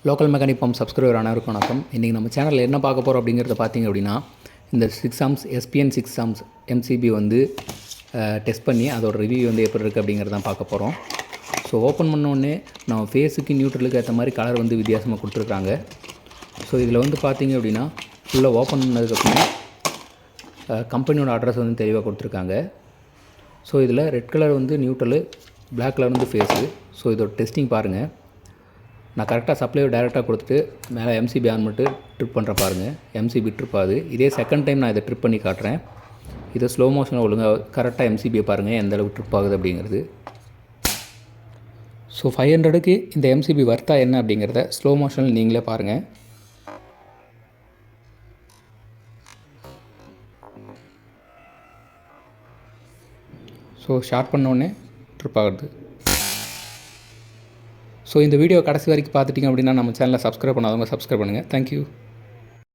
Local mechanic pump subscriber அனைவருக்கும் வணக்கம். இன்றைக்கி நம்ம சேனலில் என்ன பார்க்க போகிறோம் அப்படிங்கிறத பார்த்திங்க அப்படின்னா, இந்த 6 ஆம்ஸ் எஸ்பிஎன் 6 ஆம்ஸ் எம்சிபி வந்து டெஸ்ட் பண்ணி அதோட ரிவ்யூ வந்து எப்படி இருக்குது அப்படிங்கிறத தான் பார்க்க போகிறோம். ஸோ ஓப்பன் பண்ணோடனே நம்ம ஃபேஸுக்கு நியூட்ரலுக்கு ஏற்ற மாதிரி கலர் வந்து வித்தியாசமாக கொடுத்துருக்காங்க. ஸோ இதில் வந்து பார்த்திங்க அப்படின்னா ஃபுல்லாக ஓப்பன் பண்ணதுக்கப்புறம் கம்பெனியோட அட்ரஸ் வந்து தெளிவாக கொடுத்துருக்காங்க. ஸோ இதில் ரெட் கலர் வந்து நியூட்ரலு, பிளாக் கலர் வந்து ஃபேஸு. ஸோ இதோட டெஸ்டிங் பாருங்கள். நான் கரெக்டாக சப்ளையை டேரெக்டாக கொடுத்துட்டு மேலே எம்சிபி ஆன் மட்டும் ட்ரிப் பண்ணுற பாருங்கள். எம்சிபி ட்ரிப் ஆகுது. இதே செகண்ட் டைம் நான் இதை ட்ரிப் பண்ணி காட்டுறேன். இதை ஸ்லோ மோஷனில் ஒழுங்காக கரெக்டாக எம்சிபியை பாருங்கள் எந்த அளவுக்கு ட்ரிப் ஆகுது அப்படிங்கிறது. ஸோ 500க்கு இந்த எம்சிபி வர்த்தா என்ன அப்படிங்கிறத ஸ்லோ மோஷனில் நீங்களே பாருங்கள். ஸோ ஷார்ட் பண்ணோடனே ட்ரிப் ஆகுது. ஸோ இந்த வீடியோ கடைசி வரைக்கும் பார்த்துட்டிங்க அப்படின்னா நம்ம சேனலை சப்ஸ்கிரைப் பண்ணாதவங்க சப்ஸ்கிரைப் பண்ணுங்கள். தேங்க்யூ.